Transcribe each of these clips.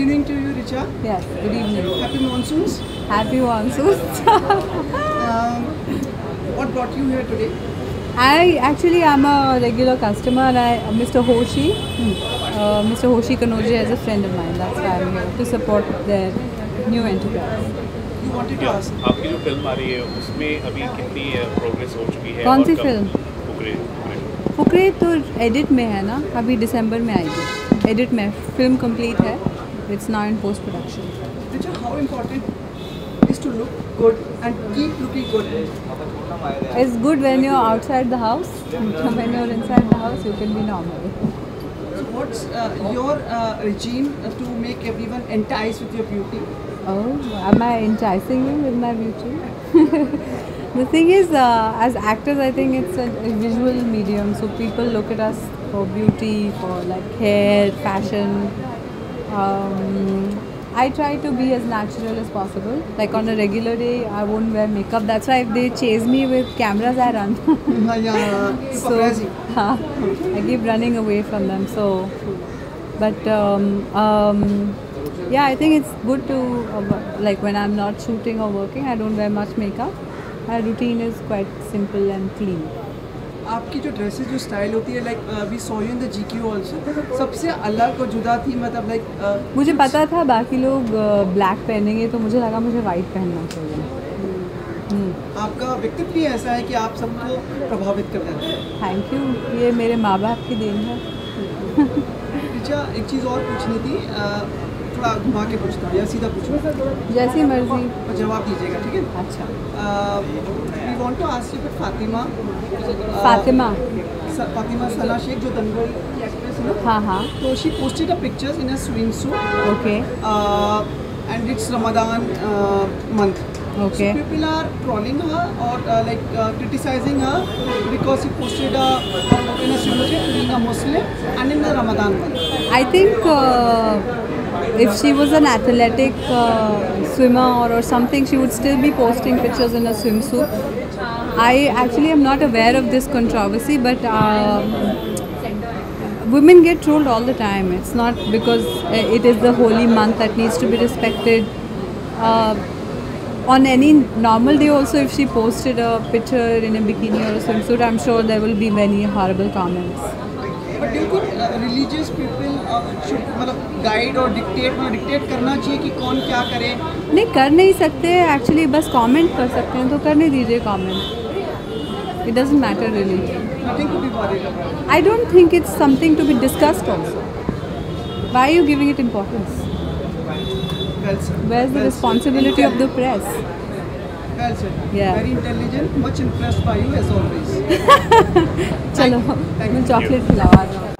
Good evening to you, Richa. Yes, good evening. Happy monsoons. Happy monsoons. What brought you here today? I am a regular customer. Mr. Hoshi, Mr. Hoshi Kanoji is a friend of mine. That's why I'm here to support their new enterprise. You wanted to ask. आपकी जो film आ रही है उसमें अभी कितनी progress हो चुकी है? कौन सी फिल्म? फुकरे। फुकरे तो एडिट में है ना, अभी दिसंबर में आएगी। एडिट में फिल्म कंप्लीट है. It's now in post production. Richa, how important is to look good and keep looking good? It's good when you're outside the house. When you're inside the house, you can be normal. So what's your regime to make everyone entice with your beauty? Oh, am I enticing you with my beauty? The thing is, as actors, I think it's a visual medium. So people look at us for beauty, for like hair, fashion. I try to be as natural as possible. Like on a regular day, I won't wear makeup. That's why if they chase me with cameras, I run. So I keep running away from them. So, but yeah, I think it's good to like when I'm not shooting or working, I don't wear much makeup. My routine is quite simple and clean. आपकी जो dresses जो style होती है like we saw you in the GQ also सबसे अलग और जुदा थी मतलब लाइक मुझे पता था बाकी लोग ब्लैक पहनेंगे तो मुझे लगा मुझे वाइट पहनना चाहिए. आपका व्यक्तित्व ही ऐसा है कि आप सबको प्रभावित कर देते हैं. Thank you. ये मेरे माँ बाप की देन है. रिचा एक चीज़ और पूछनी थी थोड़ा घुमा के पूछता हूँ या सीधा पूछूँ? जैसी मर्जी. जवाब दीजिएगा ठीक है. अच्छा. We want to ask you about Fatima. Fatima Sana Shaikh जो दंगल की एक्ट्रेस है ना. हाँ. तो she posted a pictures in a swimsuit. Okay. And it's Ramadan month. Okay. So people are trolling her or like criticizing her because she posted in a swimsuit being a Muslim and in the Ramadan month. I think if she was an athletic swimmer or something, she would still be posting pictures in a swimsuit. I actually am not aware of this controversy, but women get trolled all the time. It's not because it is the holy month that needs to be respected. On any normal day also, if she posted a picture in a bikini or a swimsuit, I'm sure there will be many horrible comments. But do you think religious people should मतलब guide और dictate करना चाहिए कि कौन क्या करे? नहीं, कर नहीं सकते. Actually बस comment कर सकते हैं तो करने दीजिए comment. It doesn't matter really. Nothing to be worried about. I don't think it's something to be discussed also. Why are you giving it importance? Well said. Where's the responsibility of the press? Well said. Yeah. Very intelligent. Much impressed by you as always. चलो मैं chocolate खिलावा रहा हूँ.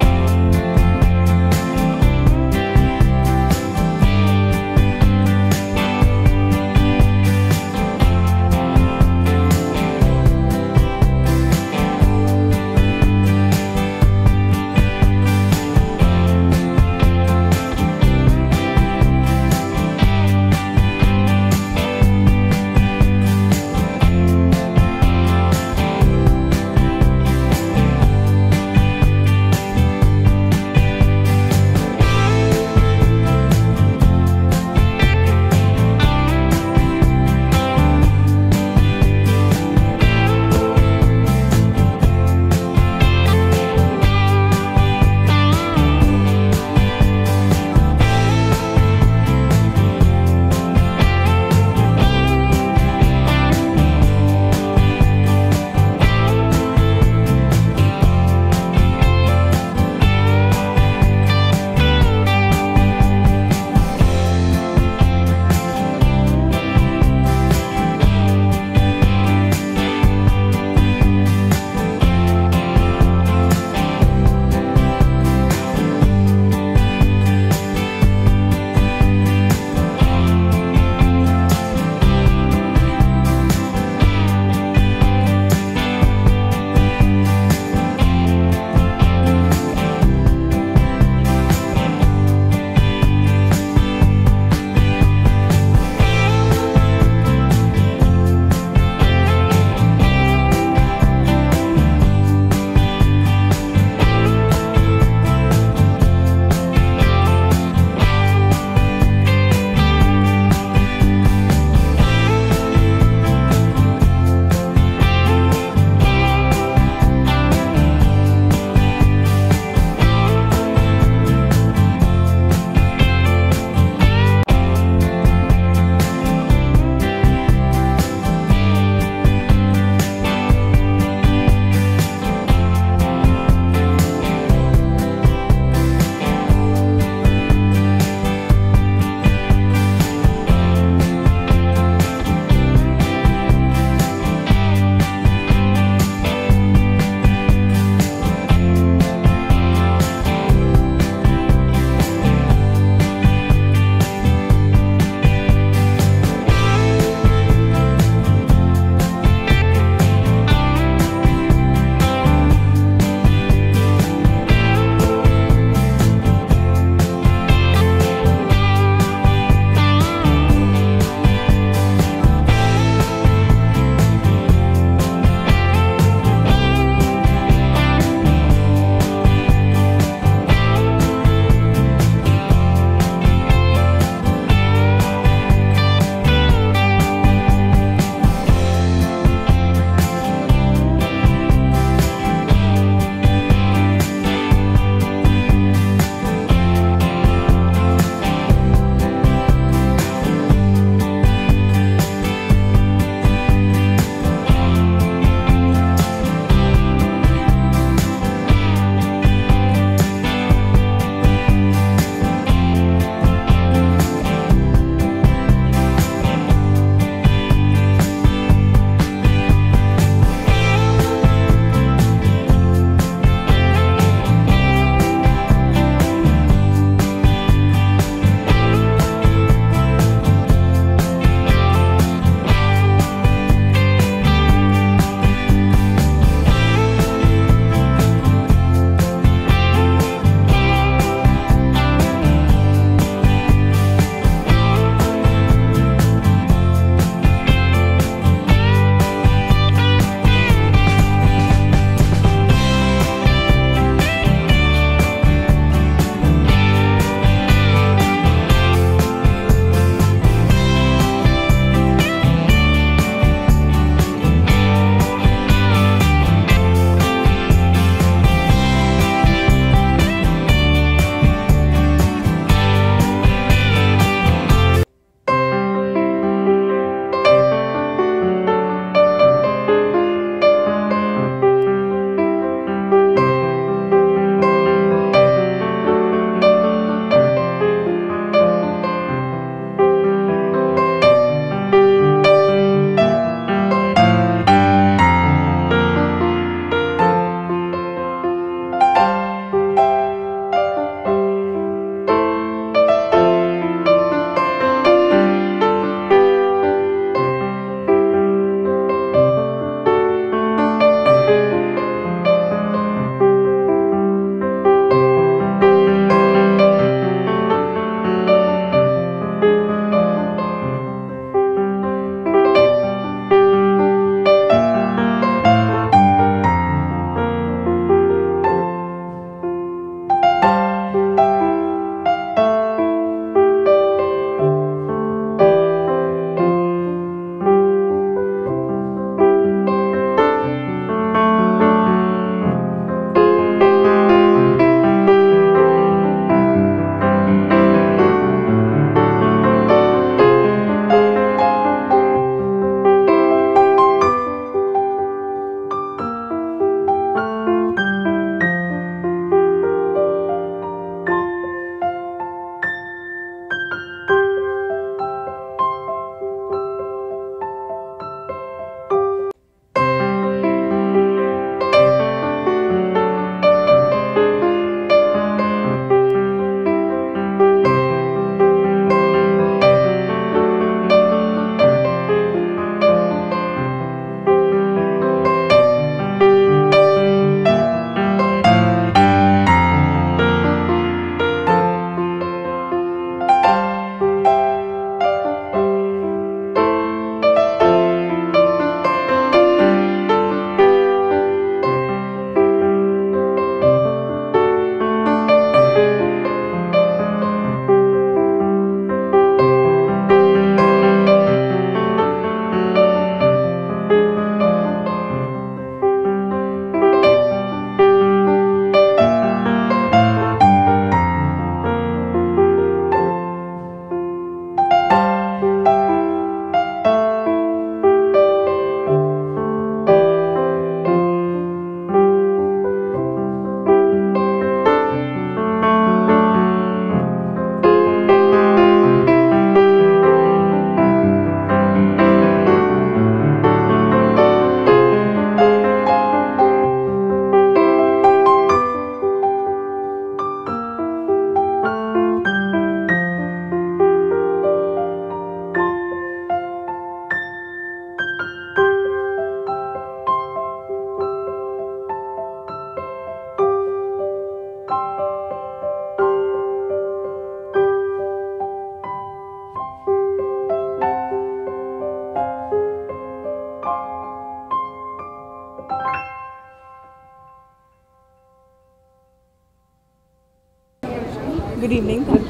Good evening. We've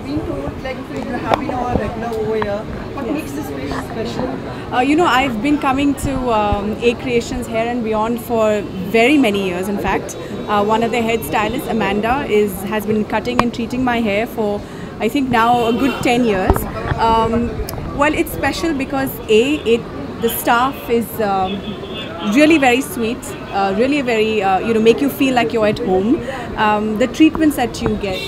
been told like you have been our regular over here. What makes this place special? You know, I've been coming to A Creations Hair and Beyond for very many years. In fact, one of the head stylists, Amanda, has been cutting and treating my hair for, I think now a good 10 years. Well, it's special because the staff is really very sweet, really very make you feel like you're at home. The treatments that you get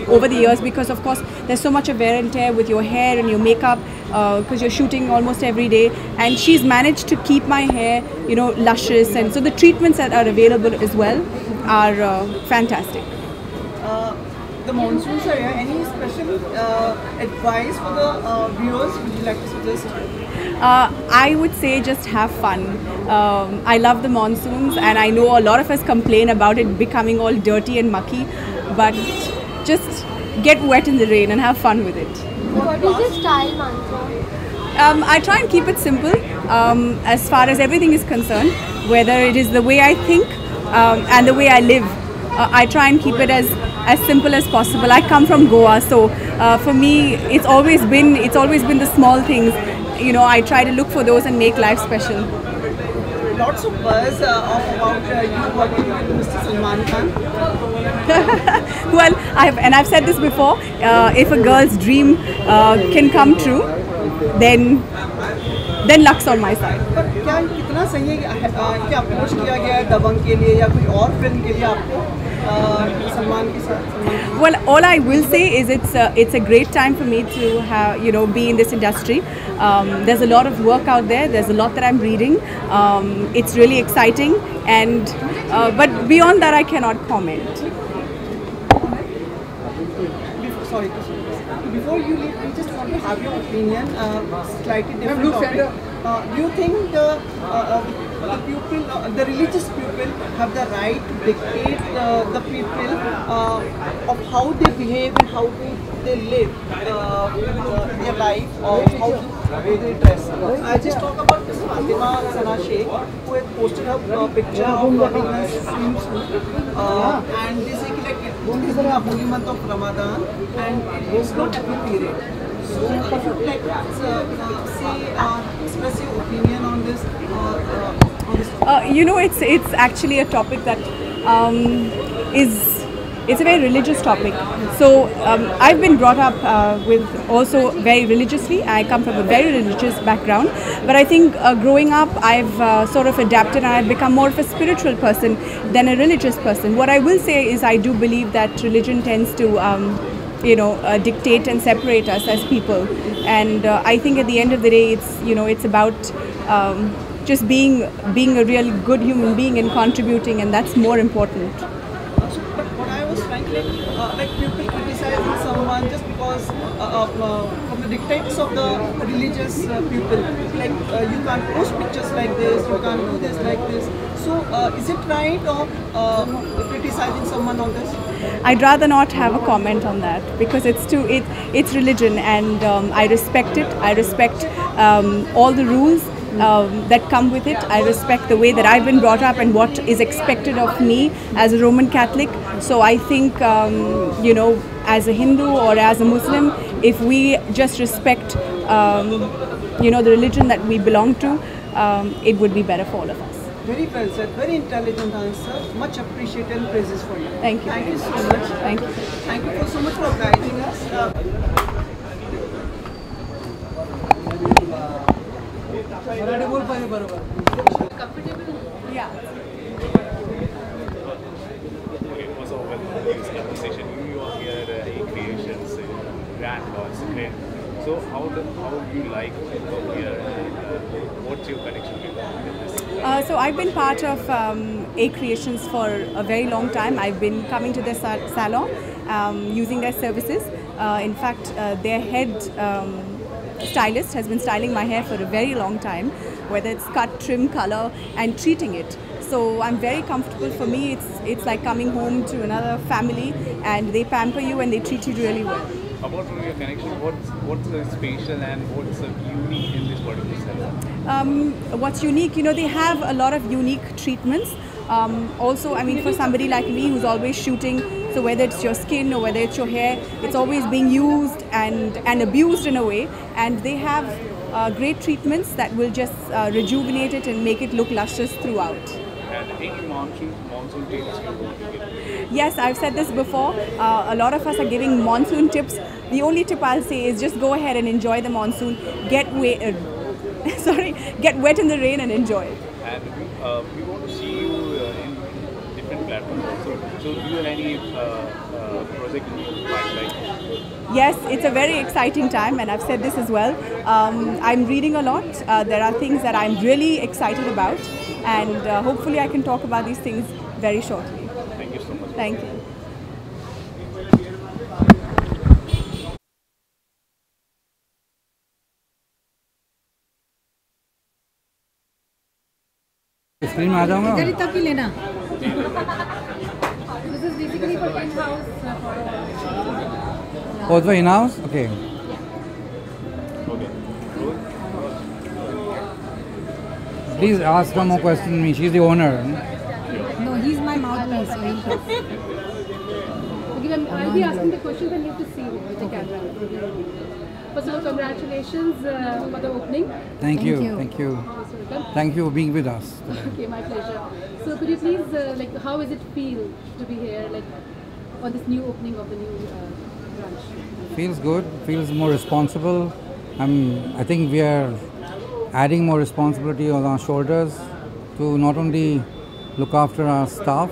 over the years, because of course there's so much of wear and tear with your hair and your makeup, because you're shooting almost every day, and she's managed to keep my hair luscious, and so the treatments that are available as well are fantastic. The monsoons are here. Any special advice for the viewers would you like to suggest? I would say just have fun. I love the monsoons, and I know a lot of us complain about it becoming all dirty and mucky, but just get wet in the rain and have fun with it. What is your style, mantra? I try and keep it simple as far as everything is concerned, whether it is the way I think and the way I live. I try and keep it as simple as possible. I come from Goa, so for me it's always been the small things. I try to look for those and make life special. Lots of buzz about you working with Mr. Salman Khan. Well, I've said this before. If a girl's dream can come true, then luck's on my side. पर क्या कितना सही है कि approach किया गया है दबंग के लिए या कोई और फिल्म के लिए आपको सलमान के साथ? Well, all I will say is it's a great time for me to have be in this industry. There's a lot of work out there. There's a lot that I'm reading. It's really exciting, and but beyond that, I cannot comment. Sorry. Before you leave, we just want to have your opinion, slightly different topic. Do you think the pupil, the religious pupil, have the right to dictate the people of how they behave and how they live their life, or how do they dress? I just talk about Ms. Fatima Sana Sheikh, who had posted her picture of in a swimsuit, and they say like it is the holy month of Ramadan and it's not appropriate. So if you would like to express your opinion on this, It's actually a topic that it's a very religious topic. So I've been brought up with also very religiously. I come from a very religious background, but I think growing up I've sort of adapted and I've become more of a spiritual person than a religious person. What I will say is I do believe that religion tends to dictate and separate us as people, and I think at the end of the day it's about just being a real good human being and contributing, and that's more important. But what I was trying to like people criticizing someone just because from the dictates of the religious people, like you can't post pictures like this, you can't do this like this. So is it right or criticizing someone on this? I'd rather not have a comment on that because it's religion, and I respect it. I respect all the rules that come with it. I respect the way that I've been brought up and what is expected of me as a Roman Catholic. So I think as a Hindu or as a Muslim, if we just respect the religion that we belong to, it would be better for all of us. Very well said, very intelligent answer. Much appreciated and praises for you. Thank you. Thank you so much. Thank you. Thank you so much for guiding us. Yeah. Okay, so well, this conversation, you are here at A Creations, Grand Lodge, great. So how do you like to come here, and what's your connection with this? So I've been part of A Creations for a very long time. I've been coming to their salon, using their services. In fact, their head stylist has been styling my hair for a very long time, whether it's cut, trim, color, and treating it. So I'm very comfortable. For me, it's like coming home to another family, and they pamper you and they treat you really well. About your connection, what's the special and what's the unique in this particular salon? What's unique, they have a lot of unique treatments. Also, I mean, for somebody like me who's always shooting, so whether it's your skin or whether it's your hair, it's always being used and abused in a way. And they have great treatments that will just rejuvenate it and make it look luscious throughout. And any monsoon tips you want to give? Yes, I've said this before. A lot of us are giving monsoon tips. The only tip I'll say is just go ahead and enjoy the monsoon. Get wet in the rain and enjoy it. And we want to see you in different platforms also. So do you have any project in your pipeline? Yes, it's a very exciting time, and I've said this as well. I'm reading a lot. There are things that I'm really excited about, and hopefully I can talk about these things very shortly. Thank you so much. Thank you. Screen में आ जाऊंगा। इधर ही तक ही लेना। This is basically for in-house. Oh, it's for in-house? Okay. Please ask her more questions than me. She's the owner. No, he's my mouthpiece. So Okay, I'll be asking the questions and you have to see with the camera. First of all, congratulations for the opening. Thank you. you. Thank you. Most welcome. Thank you for being with us. Okay, my pleasure. So could you please, how does it feel to be here, on this new opening of the new branch? Feels good. Feels more responsible. I think we are adding more responsibility on our shoulders to not only look after our staff,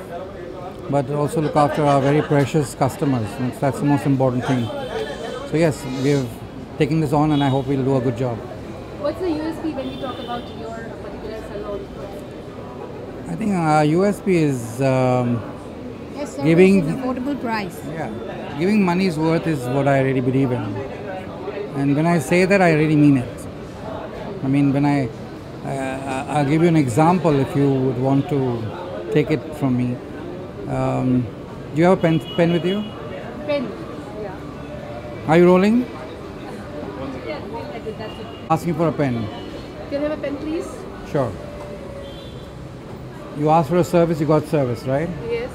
but also look after our very precious customers. That's the most important thing. So yes, we have taken this on, and I hope we'll do a good job. What's the USP when we talk about your particular salon? I think our USP is yes, sir, giving it's an affordable price. giving money's worth is what I really believe in. And when I say that, I really mean it. I mean, when I'll give you an example if you would want to take it from me. Do you have a pen with you? Pen. Yeah. Are you rolling? Yeah, that's it. Asking for a pen. Can I have a pen, please? Sure. You asked for a service, you got service, right? Yes.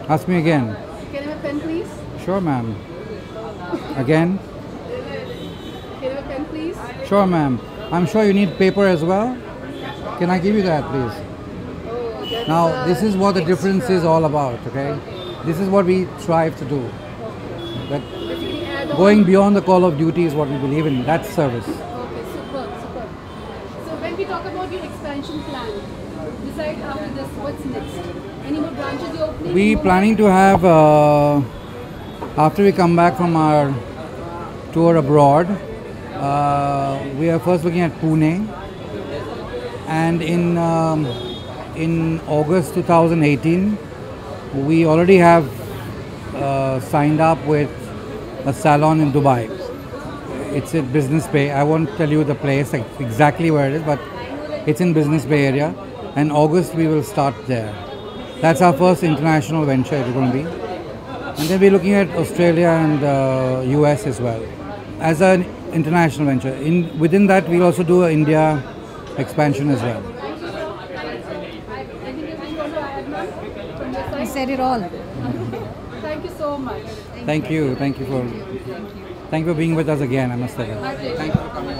Ask me again. Can I have a pen, please? Sure, ma'am. Again? Can I have a pen, please? Sure, ma'am. I'm sure you need paper as well. Can I give you that, please? Oh, that's, Now, this is what the difference is all about, okay? This is what we strive to do. That Basically, add on. going beyond the call of duty is what we believe in. That's service. Okay, superb. So when we talk about your expansion plan, decide after this, what's next? Any more branches you're opening? We planning to have, after we come back from our tour abroad, we are first looking at Pune, and in August 2018, we already have signed up with a salon in Dubai. It's at Business Bay. I won't tell you the place exactly where it is, but it's in Business Bay area. And August we will start there. That's our first international venture it's going to be. And then we're looking at Australia and US as well as an international venture. Within that we'll also do an India expansion as well. I said it all. Thank you so much. Thank you for being with us again, I must say. Thank you for coming.